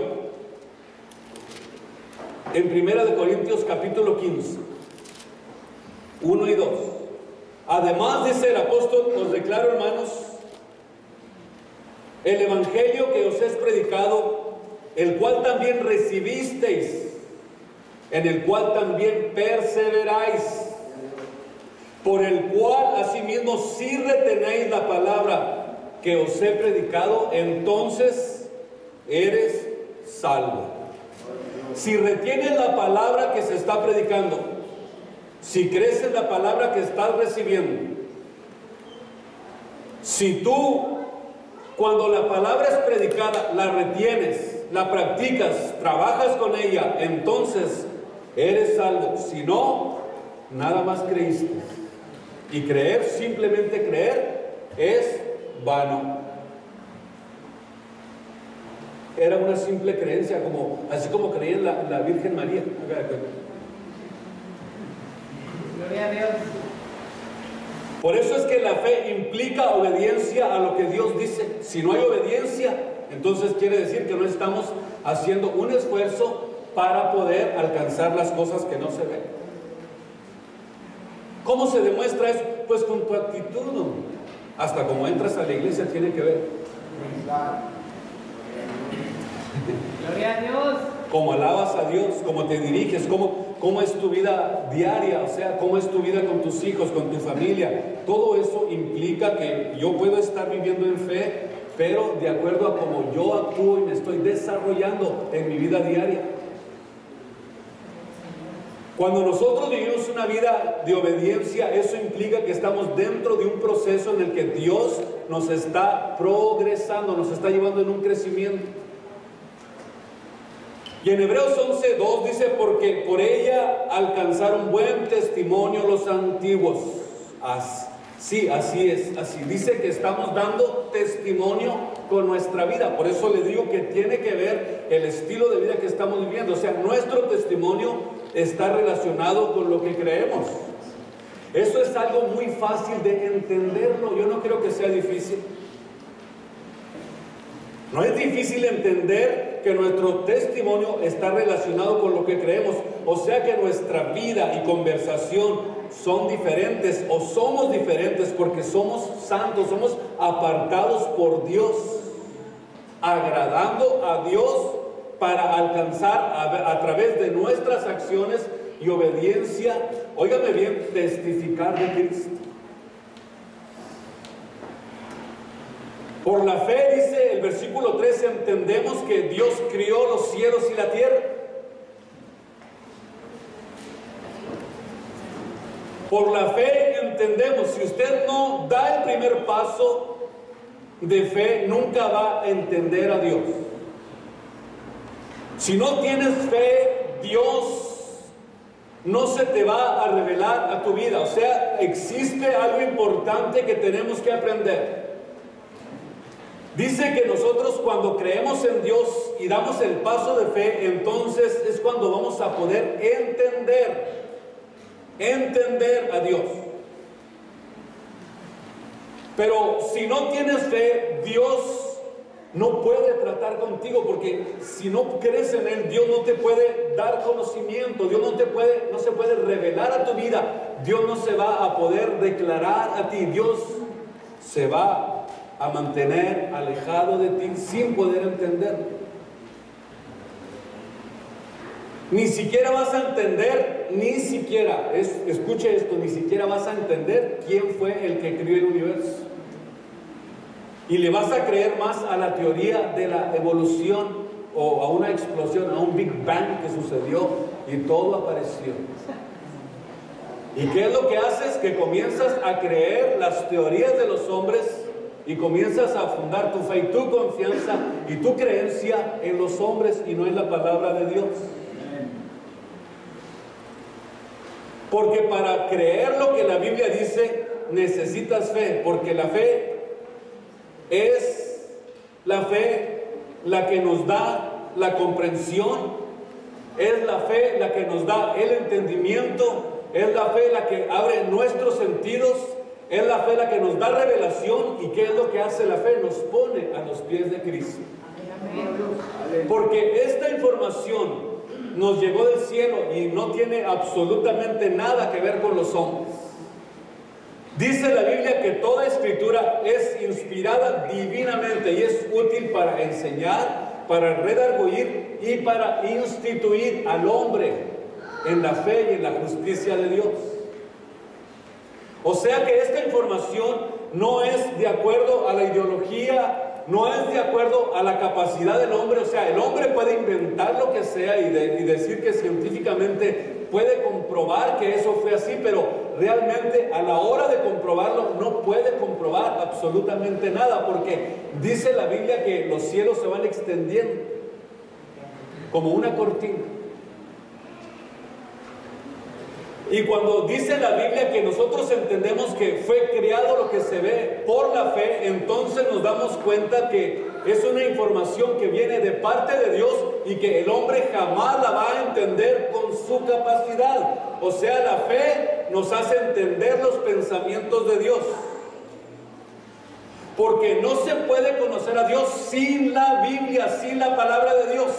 En 1 de Corintios capítulo 15, 1 y 2. Además, dice el apóstol, os declaro, hermanos, el evangelio que os es predicado, el cual también recibisteis, en el cual también perseveráis, por el cual asimismo si retenéis la palabra que os he predicado, entonces eres salvo. Si retienes la palabra que se está predicando, si crees en la palabra que estás recibiendo, si tú, cuando la palabra es predicada, la retienes, la practicas, trabajas con ella, entonces eres salvo. Si no, nada más creíste. Y creer, simplemente creer, es vano. Era una simple creencia, así como creía en la Virgen María. Gloria a Dios. Por eso es que la fe implica obediencia a lo que Dios dice. Si no hay obediencia, entonces quiere decir que no estamos haciendo un esfuerzo para poder alcanzar las cosas que no se ven. ¿Cómo se demuestra eso? Pues con tu actitud, ¿no? Hasta como entras a la iglesia tiene que ver. Gloria a Dios. Cómo alabas a Dios, cómo te diriges, cómo es tu vida diaria, o sea, cómo es tu vida con tus hijos, con tu familia. Todo eso implica que yo puedo estar viviendo en fe, pero de acuerdo a cómo yo actúo y me estoy desarrollando en mi vida diaria. Cuando nosotros vivimos una vida de obediencia, eso implica que estamos dentro de un proceso en el que Dios nos está progresando, nos está llevando en un crecimiento. Y en Hebreos 11:2 dice, porque por ella alcanzaron buen testimonio los antiguos. Sí, así es, así. Dice que estamos dando testimonio con nuestra vida. Por eso le digo que tiene que ver el estilo de vida que estamos viviendo. O sea, nuestro testimonio está relacionado con lo que creemos. Eso es algo muy fácil de entenderlo. Yo no creo que sea difícil. No es difícil entender que nuestro testimonio está relacionado con lo que creemos. O sea que nuestra vida y conversación son diferentes o somos diferentes porque somos santos, somos apartados por Dios, agradando a Dios para alcanzar a través de nuestras acciones y obediencia, óigame bien, testificar de Cristo. Por la fe, dice el versículo 13, entendemos que Dios crió los cielos y la tierra. Por la fe entendemos, si usted no da el primer paso de fe, nunca va a entender a Dios. Si no tienes fe, Dios no se te va a revelar a tu vida. O sea, existe algo importante que tenemos que aprender. Dice que nosotros cuando creemos en Dios y damos el paso de fe, entonces es cuando vamos a poder entender a Dios. Pero si no tienes fe, Dios no puede tratar contigo, porque si no crees en Él, Dios no te puede dar conocimiento, Dios no se puede revelar a tu vida, Dios no se va a poder declarar a ti, Dios se va a mantener alejado de ti sin poder entenderlo. Ni siquiera vas a entender, escuche esto, ni siquiera vas a entender quién fue el que creó el universo. Y le vas a creer más a la teoría de la evolución o a una explosión, a un Big Bang que sucedió y todo apareció. ¿Y qué es lo que haces? Que comienzas a creer las teorías de los hombres y comienzas a fundar tu fe y tu confianza y tu creencia en los hombres y no en la palabra de Dios. Porque para creer lo que la Biblia dice necesitas fe, porque la fe es la que nos da la comprensión, es la fe la que nos da el entendimiento, es la fe la que abre nuestros sentidos, es la fe la que nos da revelación. ¿Y qué es lo que hace la fe? Nos pone a los pies de Cristo. Porque esta información nos llegó del cielo y no tiene absolutamente nada que ver con los hombres. Dice la Biblia que toda escritura es inspirada divinamente y es útil para enseñar, para redarguir y para instituir al hombre en la fe y en la justicia de Dios. O sea que esta información no es de acuerdo a la ideología, no es de acuerdo a la capacidad del hombre. O sea, el hombre puede inventar lo que sea y decir que científicamente puede comprobar que eso fue así, pero realmente a la hora de comprobarlo no puede comprobar absolutamente nada, porque dice la Biblia que los cielos se van extendiendo como una cortina. Y cuando dice la Biblia que nosotros entendemos que fue creado lo que se ve por la fe, entonces nos damos cuenta que es una información que viene de parte de Dios y que el hombre jamás la va a entender con su capacidad. O sea, la fe nos hace entender los pensamientos de Dios. Porque no se puede conocer a Dios sin la Biblia, sin la palabra de Dios.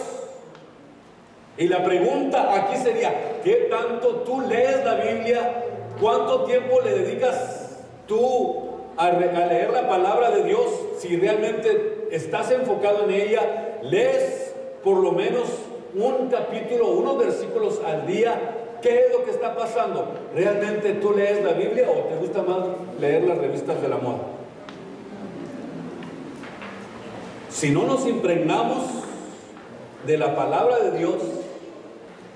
Y la pregunta aquí sería, ¿qué tanto tú lees la Biblia? ¿Cuánto tiempo le dedicas tú a leer la palabra de Dios? Si realmente estás enfocado en ella, lees por lo menos un capítulo, unos versículos al día, ¿Qué es lo que está pasando? ¿Realmente tú lees la Biblia o te gusta más leer las revistas de la moda? Si no nos impregnamos de la palabra de Dios,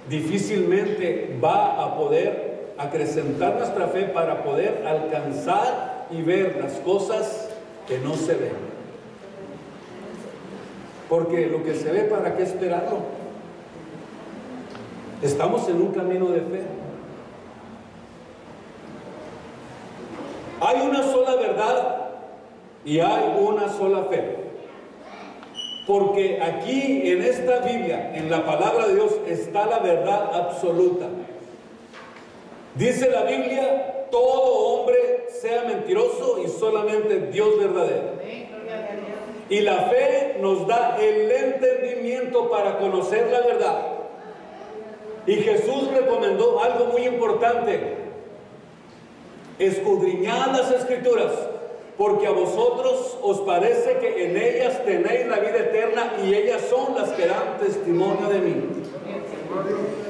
difícilmente va a poder acrecentar nuestra fe para poder alcanzar y ver las cosas que no se ven. Porque lo que se ve, ¿para qué esperarlo? Estamos en un camino de fe. Hay una sola verdad y hay una sola fe. Porque aquí en esta Biblia, en la palabra de Dios, está la verdad absoluta. Dice la Biblia, todo hombre sea mentiroso y solamente Dios verdadero. Y la fe nos da el entendimiento para conocer la verdad. Y Jesús recomendó algo muy importante: escudriñad las Escrituras, porque a vosotros os parece que en ellas tenéis la vida eterna y ellas son las que dan testimonio de mí.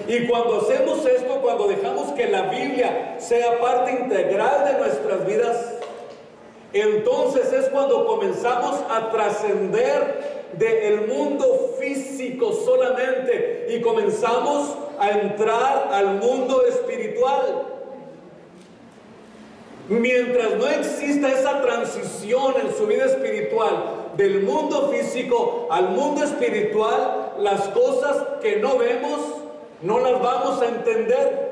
Y cuando hacemos esto, cuando dejamos que la Biblia sea parte integral de nuestras vidas, entonces es cuando comenzamos a trascender del mundo físico solamente y comenzamos a entrar al mundo espiritual. Mientras no exista esa transición en su vida espiritual del mundo físico al mundo espiritual, las cosas que no vemos no las vamos a entender.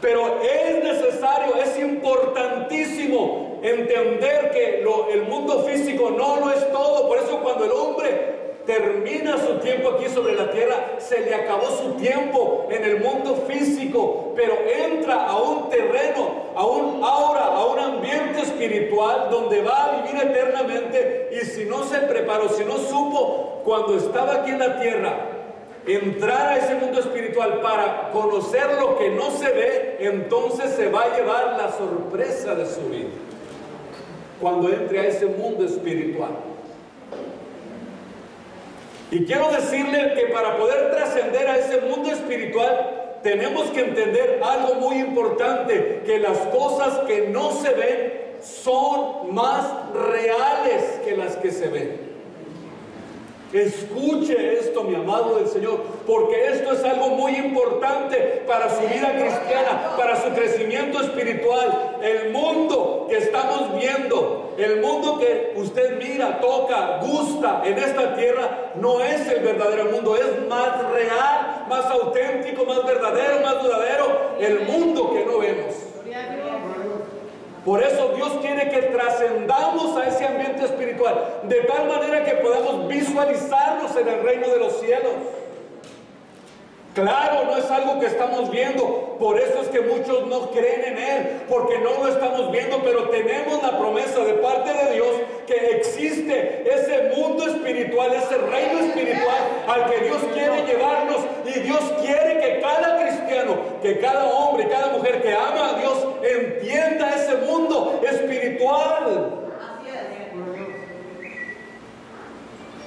Pero es necesario, es importantísimo entender que el mundo físico no lo es todo. Por eso cuando el hombre termina su tiempo aquí sobre la tierra, se le acabó su tiempo en el mundo físico, pero entra a un terreno, a un aura, a un ambiente espiritual donde va a vivir eternamente. Y si no se preparó, si no supo cuando estaba aquí en la tierra entrar a ese mundo espiritual para conocer lo que no se ve, entonces se va a llevar la sorpresa de su vida cuando entre a ese mundo espiritual. Y quiero decirle que para poder trascender a ese mundo espiritual tenemos que entender algo muy importante: que las cosas que no se ven son más reales que las que se ven. Escuche esto, mi amado del Señor, porque esto es algo muy importante para su vida cristiana, para su crecimiento espiritual. El mundo que estamos viendo, el mundo que usted mira, toca, gusta en esta tierra, no es el verdadero mundo, es más real, más auténtico, más verdadero, más duradero, el mundo que no vemos. Por eso Dios quiere que trascendamos a ese ambiente espiritual, de tal manera que podamos visualizarnos en el reino de los cielos. Claro, no es algo que estamos viendo, por eso es que muchos no creen en Él, porque no lo estamos viendo, pero tenemos la promesa de parte de Dios que existe ese mundo espiritual, ese reino espiritual al que Dios quiere llevarnos, y Dios quiere que cada cristiano, que cada hombre, cada mujer que ama a Dios entienda ese mundo espiritual.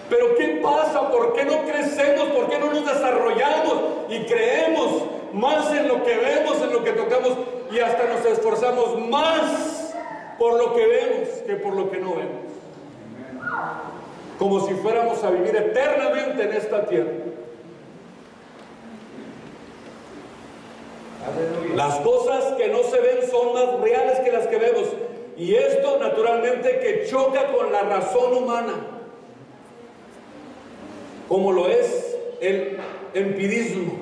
Pero ¿qué pasa? ¿Por qué no crecemos? ¿Por qué no nos desarrollamos y creemos más en lo que vemos, en lo que tocamos, y hasta nos esforzamos más por lo que vemos que por lo que no vemos? Como si fuéramos a vivir eternamente en esta tierra. Las cosas que no se ven son más reales que las que vemos, y esto naturalmente que choca con la razón humana, como lo es el empirismo,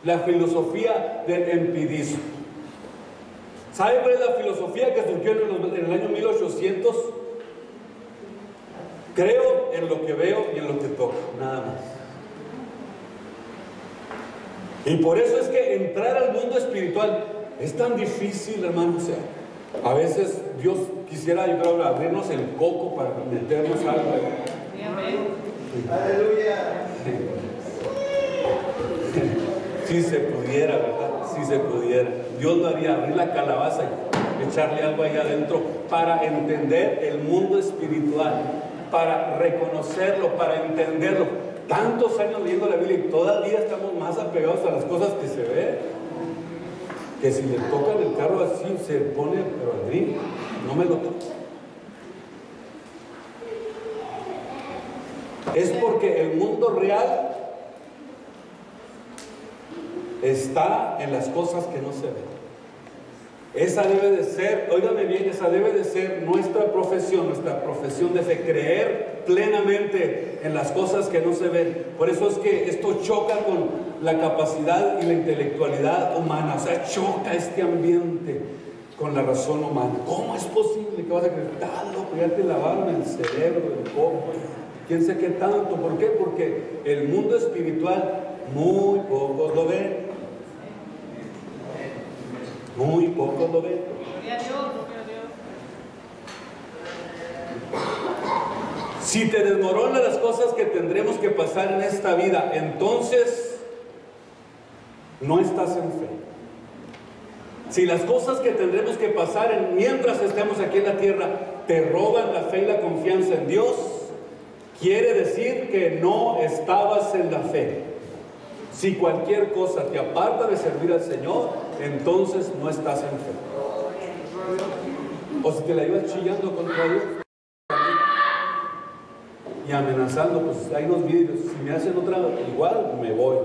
la filosofía del empirismo. ¿Sabe cuál es la filosofía que surgió en el año 1800? Creo en lo que veo y en lo que toco, nada más. Y por eso es que entrar al mundo espiritual es tan difícil, hermano. O sea, a veces Dios quisiera, yo creo, abrirnos el coco para meternos algo. Aleluya. Si se pudiera, ¿verdad? Si se pudiera. Dios lo haría, abrir la calabaza y echarle algo ahí adentro para entender el mundo espiritual, para reconocerlo, para entenderlo. Tantos años leyendo la Biblia y todavía estamos más apegados a las cosas que se ven, que si le tocan el carro así se pone, pero al brinco, no me lo toca. Es porque el mundo real está en las cosas que no se ven. Esa debe de ser, óigame bien, esa debe de ser nuestra profesión de fe, creer plenamente en las cosas que no se ven. Por eso es que esto choca con la capacidad y la intelectualidad humana, o sea, choca este ambiente con la razón humana. ¿Cómo es posible que vas a creer? Está loco, ya te lavaron el cerebro, el coco, quién sé qué tanto. ¿Por qué? Porque el mundo espiritual muy pocos lo ven. Muy pocos lo ven. Gloria a Dios, gloria a Dios. Si te desmoronan las cosas que tendremos que pasar en esta vida, entonces no estás en fe. Si las cosas que tendremos que pasar mientras estemos aquí en la tierra te roban la fe y la confianza en Dios, quiere decir que no estabas en la fe. Si cualquier cosa te aparta de servir al Señor, entonces no estás en fe. O si te la ibas chillando contra Dios y amenazando, pues hay unos vídeos, si me hacen otra igual, me voy.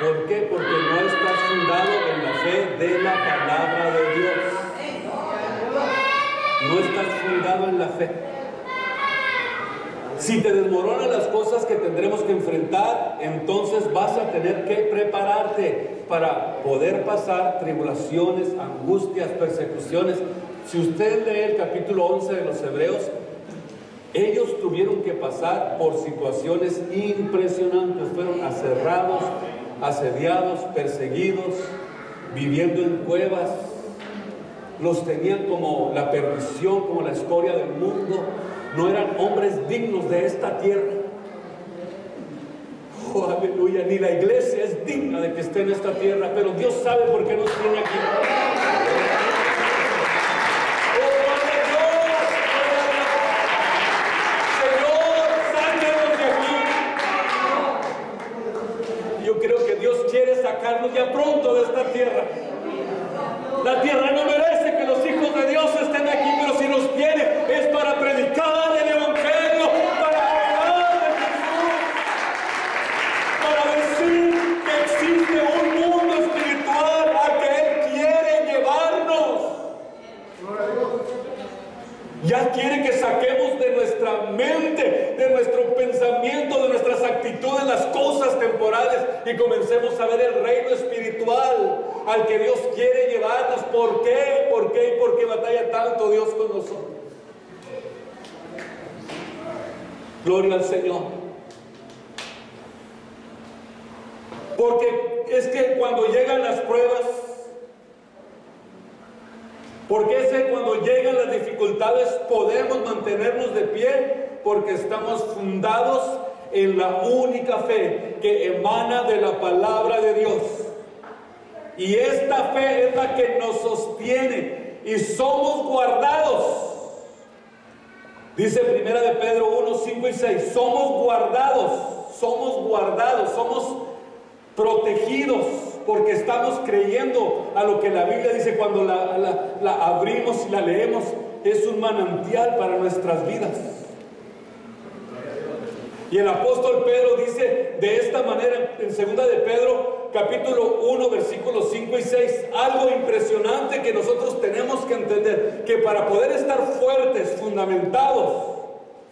¿Por qué? Porque no estás fundado en la fe de la palabra de Dios. No estás fundado en la fe. Si te desmoronan las cosas que tendremos que enfrentar, entonces vas a tener que prepararte para poder pasar tribulaciones, angustias, persecuciones. Si usted lee el capítulo 11 de los Hebreos, ellos tuvieron que pasar por situaciones impresionantes. Fueron aserrados, asediados, perseguidos, viviendo en cuevas. Los tenían como la perdición, como la escoria del mundo. No eran hombres dignos de esta tierra. Oh, aleluya, ni la iglesia es digna de que esté en esta tierra, pero Dios sabe por qué nos tiene aquí. Oh, Señor, sáquenos de aquí. Yo creo que Dios quiere sacarnos ya pronto de esta tierra. La tierra no merece que los hijos de Dios estén aquí, pero si nos tiene es para predicar el evangelio, para hablar de Jesús, para decir que existe un mundo espiritual al que Él quiere llevarnos. Ya quiere que saquemos de nuestra mente, de nuestro pensamiento, de nuestras actitudes, las cosas temporales y comencemos a ver el reino espiritual al que Dios quiere llevarnos. ¿Por qué? ¿Por qué? ¿Y por qué batalla tanto Dios con nosotros? Gloria al Señor. Porque es que cuando llegan las pruebas, porque es que cuando llegan las dificultades podemos mantenernos de pie, porque estamos fundados en la única fe que emana de la palabra de Dios. Y esta fe es la que nos sostiene y somos guardados. Dice Primera de Pedro 1, 5 y 6, somos guardados, somos protegidos, porque estamos creyendo a lo que la Biblia dice. Cuando la abrimos y la leemos, es un manantial para nuestras vidas. Y el apóstol Pedro dice de esta manera en 2 de Pedro capítulo 1 versículos 5 y 6, algo impresionante que nosotros tenemos que entender, que para poder estar fuertes, fundamentados,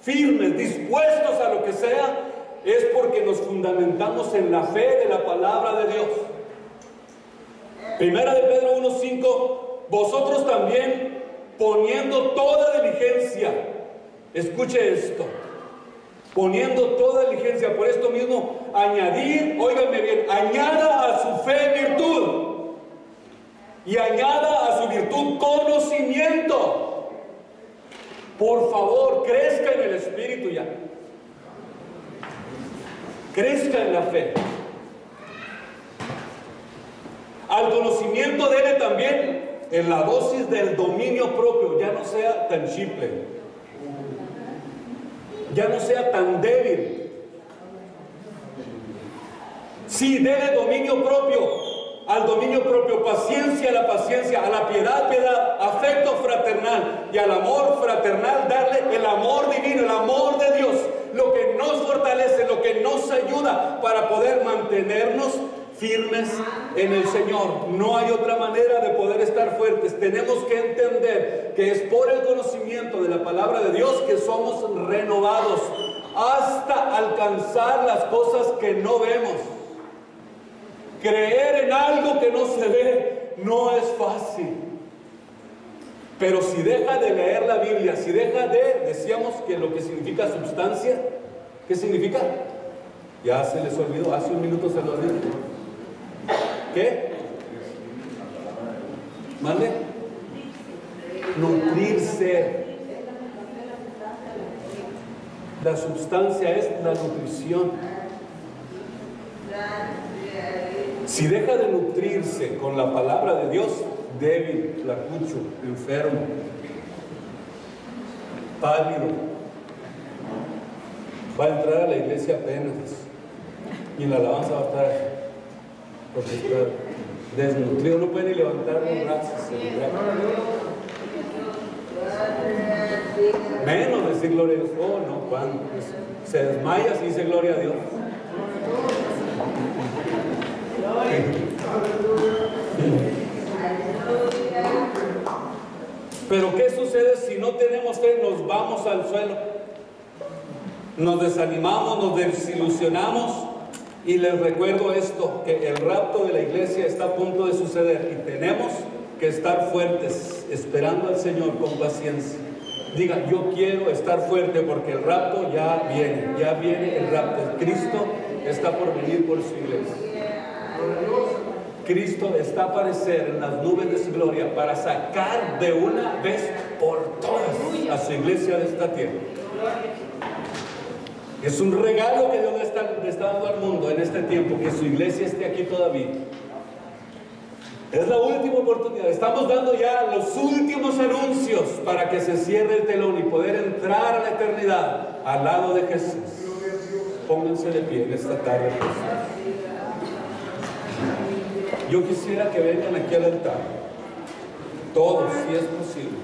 firmes, dispuestos a lo que sea, es porque nos fundamentamos en la fe de la palabra de Dios. Primera de Pedro 1:5, vosotros también poniendo toda diligencia, escuche esto, poniendo toda diligencia, por esto mismo añadir, óiganme bien, añada a su fe virtud y añada a su virtud conocimiento. Por favor, crezca en el Espíritu ya. Crezca en la fe. Al conocimiento debe también en la dosis del dominio propio, ya no sea tan simple. ya no sea tan débil. Sí, dele dominio propio, al dominio propio, paciencia a la paciencia, a la piedad, piedad, afecto fraternal, y al amor fraternal darle el amor divino, el amor de Dios, lo que nos fortalece, lo que nos ayuda para poder mantenernos firmes en el Señor. No hay otra manera de poder estar fuertes. Tenemos que entender que es por el conocimiento de la palabra de Dios que somos renovados hasta alcanzar las cosas que no vemos. Creer en algo que no se ve no es fácil. Pero si deja de leer la Biblia, si deja de, decíamos que lo que significa sustancia, ¿qué significa? Ya se les olvidó, hace un minuto se los dije. ¿Qué? ¿Mande? Nutrirse. La sustancia es la nutrición. Si deja de nutrirse con la palabra de Dios, débil, flacucho, enfermo, pálido, va a entrar a la iglesia apenas y en la alabanza va a estar, porque está desnutrido, no puede ni levantar los brazos, menos decir gloria a Dios. Oh no, cuando se desmaya si dice gloria a Dios. Pero ¿qué sucede si no tenemos fe? Nos vamos al suelo, nos desanimamos, nos desilusionamos. Y les recuerdo esto, que el rapto de la iglesia está a punto de suceder y tenemos que estar fuertes, esperando al Señor con paciencia. Diga, yo quiero estar fuerte porque el rapto ya viene el rapto. Cristo está por venir por su iglesia. Cristo está a aparecer en las nubes de su gloria para sacar de una vez por todas a su iglesia de esta tierra. Es un regalo que Dios le está dando al mundo en este tiempo, que su iglesia esté aquí todavía. Es la última oportunidad. Estamos dando ya los últimos anuncios para que se cierre el telón y poder entrar a la eternidad al lado de Jesús. Pónganse de pie en esta tarde. Yo quisiera que vengan aquí al altar, todos, si es posible.